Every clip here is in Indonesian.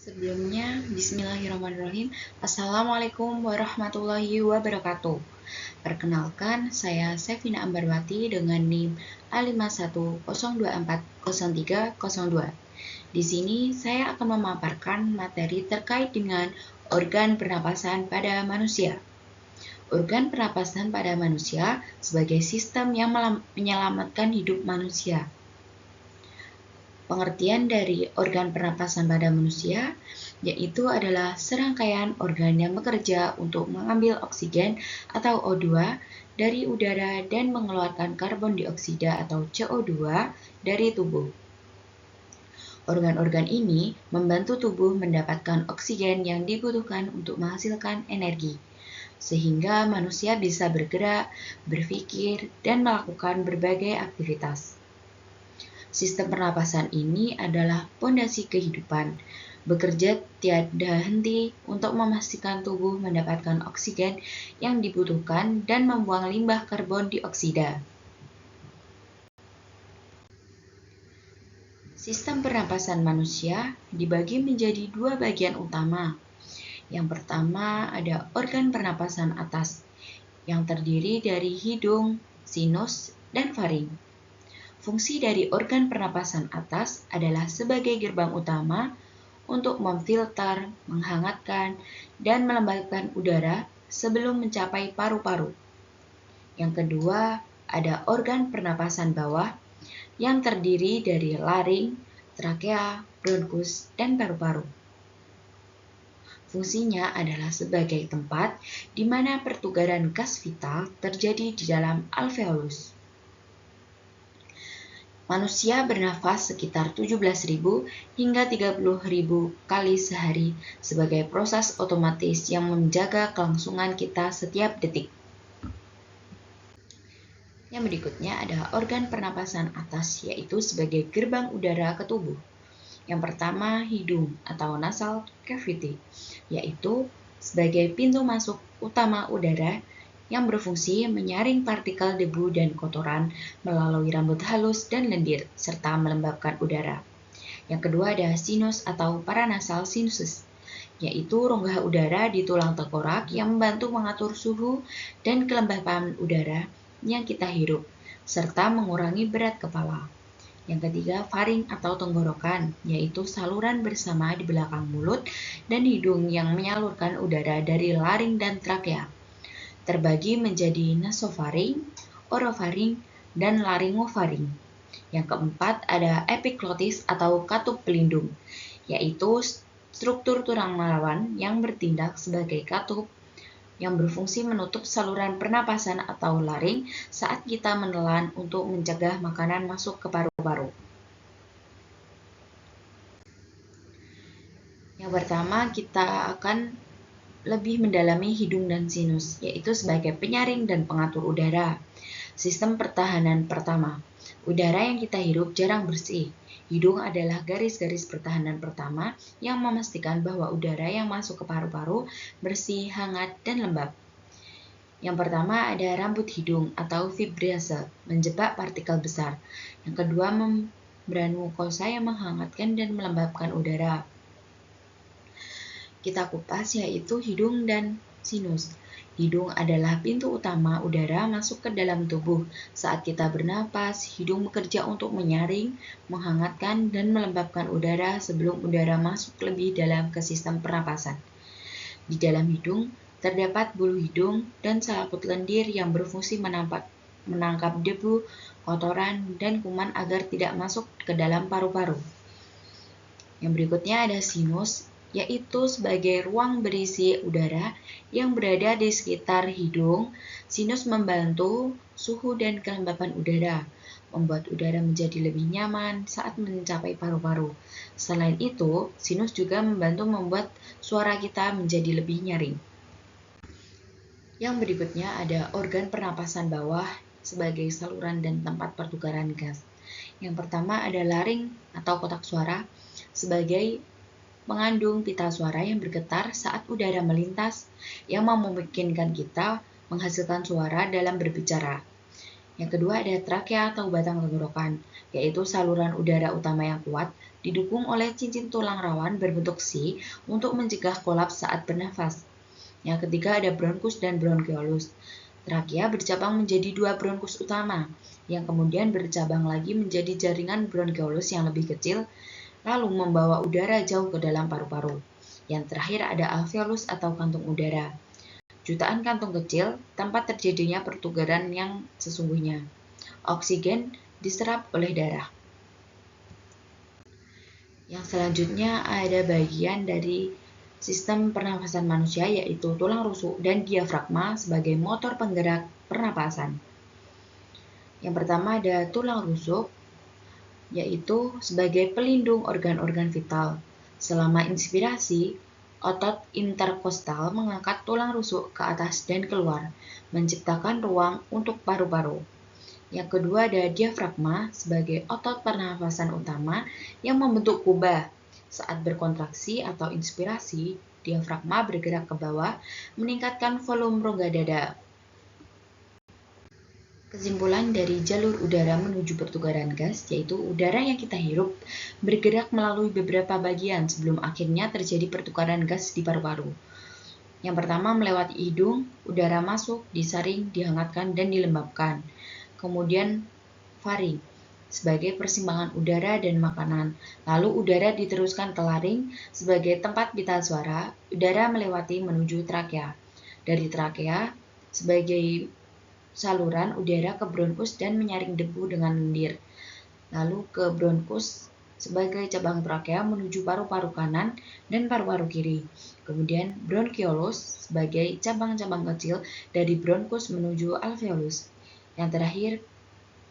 Sebelumnya, bismillahirrahmanirrahim. Assalamualaikum warahmatullahi wabarakatuh. Perkenalkan, saya Sevina Ambarwati dengan NIM A5102403002. Di sini saya akan memaparkan materi terkait dengan organ pernapasan pada manusia. Organ pernapasan pada manusia sebagai sistem yang menyelamatkan hidup manusia. Pengertian dari organ pernapasan pada manusia yaitu adalah serangkaian organ yang bekerja untuk mengambil oksigen atau O2 dari udara dan mengeluarkan karbon dioksida atau CO2 dari tubuh. Organ-organ ini membantu tubuh mendapatkan oksigen yang dibutuhkan untuk menghasilkan energi, sehingga manusia bisa bergerak, berpikir, dan melakukan berbagai aktivitas. Sistem pernapasan ini adalah pondasi kehidupan, bekerja tiada henti untuk memastikan tubuh mendapatkan oksigen yang dibutuhkan dan membuang limbah karbon dioksida. Sistem pernapasan manusia dibagi menjadi dua bagian utama. Yang pertama ada organ pernapasan atas, yang terdiri dari hidung, sinus, dan faring. Fungsi dari organ pernapasan atas adalah sebagai gerbang utama untuk memfilter, menghangatkan, dan melembabkan udara sebelum mencapai paru-paru. Yang kedua, ada organ pernapasan bawah yang terdiri dari laring, trakea, bronkus, dan paru-paru. Fungsinya adalah sebagai tempat di mana pertukaran gas vital terjadi di dalam alveolus. Manusia bernafas sekitar 17.000 hingga 30.000 kali sehari sebagai proses otomatis yang menjaga kelangsungan kita setiap detik. Yang berikutnya ada organ pernapasan atas, yaitu sebagai gerbang udara ke tubuh. Yang pertama, hidung atau nasal cavity, yaitu sebagai pintu masuk utama udara yang berfungsi menyaring partikel debu dan kotoran melalui rambut halus dan lendir, serta melembabkan udara. Yang kedua ada sinus atau paranasal sinuses, yaitu rongga udara di tulang tengkorak yang membantu mengatur suhu dan kelembapan udara yang kita hirup, serta mengurangi berat kepala. Yang ketiga, faring atau tenggorokan, yaitu saluran bersama di belakang mulut dan hidung yang menyalurkan udara dari laring dan trakea. Terbagi menjadi nasofaring, orofaring, dan laringofaring. Yang keempat ada epiglotis atau katup pelindung, yaitu struktur tulang malawan yang bertindak sebagai katup yang berfungsi menutup saluran pernapasan atau laring saat kita menelan untuk mencegah makanan masuk ke paru-paru. Yang pertama, kita akan lebih mendalami hidung dan sinus, yaitu sebagai penyaring dan pengatur udara. Sistem pertahanan pertama, udara yang kita hirup jarang bersih. Hidung adalah garis-garis pertahanan pertama yang memastikan bahwa udara yang masuk ke paru-paru bersih, hangat, dan lembab. Yang pertama ada rambut hidung atau fibrase, menjebak partikel besar. Yang kedua, membran mukosa yang menghangatkan dan melembabkan udara. Kita kupas yaitu hidung dan sinus. Hidung adalah pintu utama udara masuk ke dalam tubuh. Saat kita bernapas, hidung bekerja untuk menyaring, menghangatkan, dan melembabkan udara sebelum udara masuk lebih dalam ke sistem pernapasan. Di dalam hidung, terdapat bulu hidung dan selaput lendir yang berfungsi menangkap debu, kotoran, dan kuman agar tidak masuk ke dalam paru-paru. Yang berikutnya ada sinus, yaitu sebagai ruang berisi udara yang berada di sekitar hidung. Sinus membantu suhu dan kelembapan udara, membuat udara menjadi lebih nyaman saat mencapai paru-paru. Selain itu, sinus juga membantu membuat suara kita menjadi lebih nyaring. Yang berikutnya ada organ pernapasan bawah sebagai saluran dan tempat pertukaran gas. Yang pertama ada laring atau kotak suara sebagai mengandung pita suara yang bergetar saat udara melintas yang memungkinkan kita menghasilkan suara dalam berbicara. Yang kedua ada trakea atau batang tenggorokan, yaitu saluran udara utama yang kuat didukung oleh cincin tulang rawan berbentuk C untuk mencegah kolaps saat bernafas. Yang ketiga ada bronkus dan bronkiolus. Trakea bercabang menjadi 2 bronkus utama, yang kemudian bercabang lagi menjadi jaringan bronkiolus yang lebih kecil, lalu membawa udara jauh ke dalam paru-paru. Yang terakhir ada alveolus atau kantung udara. Jutaan kantung kecil, tempat terjadinya pertukaran yang sesungguhnya. Oksigen diserap oleh darah. Yang selanjutnya ada bagian dari sistem pernafasan manusia, yaitu tulang rusuk dan diafragma sebagai motor penggerak pernapasan. Yang pertama ada tulang rusuk, yaitu sebagai pelindung organ-organ vital. Selama inspirasi, otot interkostal mengangkat tulang rusuk ke atas dan keluar, menciptakan ruang untuk paru-paru. Yang kedua ada diafragma sebagai otot pernafasan utama yang membentuk kubah. Saat berkontraksi atau inspirasi, diafragma bergerak ke bawah, meningkatkan volume rongga dada. Kesimpulan dari jalur udara menuju pertukaran gas, yaitu udara yang kita hirup bergerak melalui beberapa bagian sebelum akhirnya terjadi pertukaran gas di paru-paru. Yang pertama melewati hidung, udara masuk, disaring, dihangatkan, dan dilembabkan. Kemudian faring sebagai persimpangan udara dan makanan. Lalu udara diteruskan ke laring sebagai tempat pita suara. Udara melewati menuju trakea. Dari trakea sebagai saluran udara ke bronkus dan menyaring debu dengan lendir. Lalu ke bronkus sebagai cabang trakea menuju paru-paru kanan dan paru-paru kiri. Kemudian bronkiolus sebagai cabang-cabang kecil dari bronkus menuju alveolus. Yang terakhir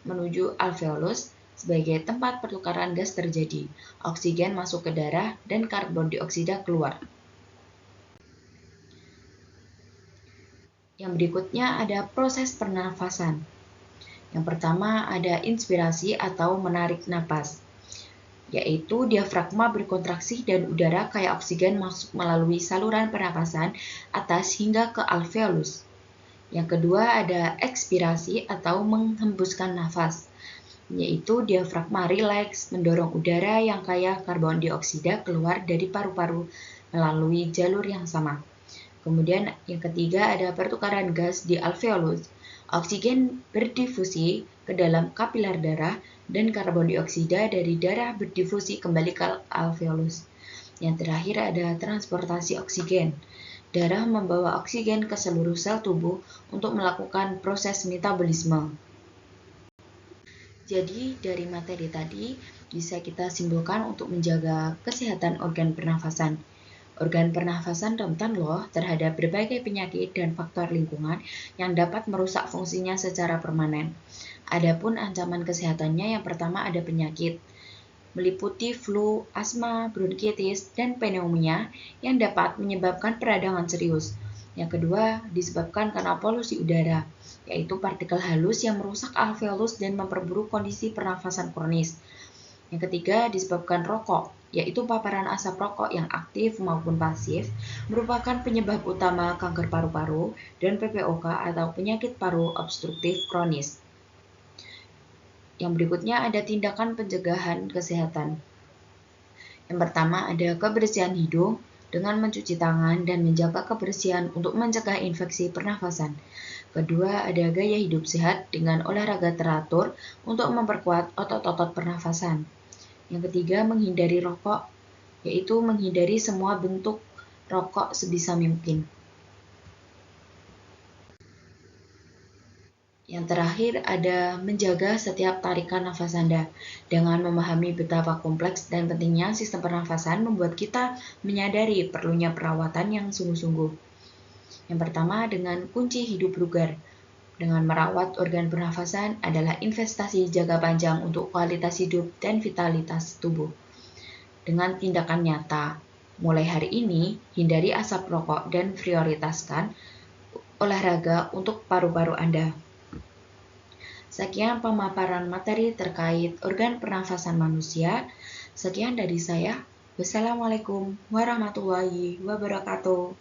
menuju alveolus sebagai tempat pertukaran gas terjadi. Oksigen masuk ke darah dan karbon dioksida keluar. Yang berikutnya ada proses pernafasan. Yang pertama ada inspirasi atau menarik napas, yaitu diafragma berkontraksi dan udara kayak oksigen masuk melalui saluran pernapasan atas hingga ke alveolus. Yang kedua ada ekspirasi atau menghembuskan nafas, yaitu diafragma rileks mendorong udara yang kaya karbon dioksida keluar dari paru-paru melalui jalur yang sama. Kemudian yang ketiga ada pertukaran gas di alveolus. Oksigen berdifusi ke dalam kapiler darah dan karbon dioksida dari darah berdifusi kembali ke alveolus. Yang terakhir ada transportasi oksigen. Darah membawa oksigen ke seluruh sel tubuh untuk melakukan proses metabolisme. Jadi dari materi tadi bisa kita simpulkan untuk menjaga kesehatan organ pernafasan. Organ pernafasan rentan loh terhadap berbagai penyakit dan faktor lingkungan yang dapat merusak fungsinya secara permanen. Adapun ancaman kesehatannya yang pertama ada penyakit, meliputi flu, asma, bronkitis, dan pneumonia yang dapat menyebabkan peradangan serius. Yang kedua disebabkan karena polusi udara, yaitu partikel halus yang merusak alveolus dan memperburuk kondisi pernafasan kronis. Yang ketiga disebabkan rokok, yaitu paparan asap rokok yang aktif maupun pasif, merupakan penyebab utama kanker paru-paru dan PPOK atau penyakit paru obstruktif kronis. Yang berikutnya ada tindakan pencegahan kesehatan. Yang pertama ada kebersihan hidung dengan mencuci tangan dan menjaga kebersihan untuk mencegah infeksi pernafasan. Kedua ada gaya hidup sehat dengan olahraga teratur untuk memperkuat otot-otot pernafasan. Yang ketiga, menghindari rokok, yaitu menghindari semua bentuk rokok sebisa mungkin. Yang terakhir ada menjaga setiap tarikan nafas Anda. Dengan memahami betapa kompleks dan pentingnya sistem pernafasan membuat kita menyadari perlunya perawatan yang sungguh-sungguh. Yang pertama dengan kunci hidup bugar. Dengan merawat organ pernafasan adalah investasi jangka panjang untuk kualitas hidup dan vitalitas tubuh. Dengan tindakan nyata, mulai hari ini hindari asap rokok dan prioritaskan olahraga untuk paru-paru Anda. Sekian pemaparan materi terkait organ pernafasan manusia. Sekian dari saya. Wassalamualaikum warahmatullahi wabarakatuh.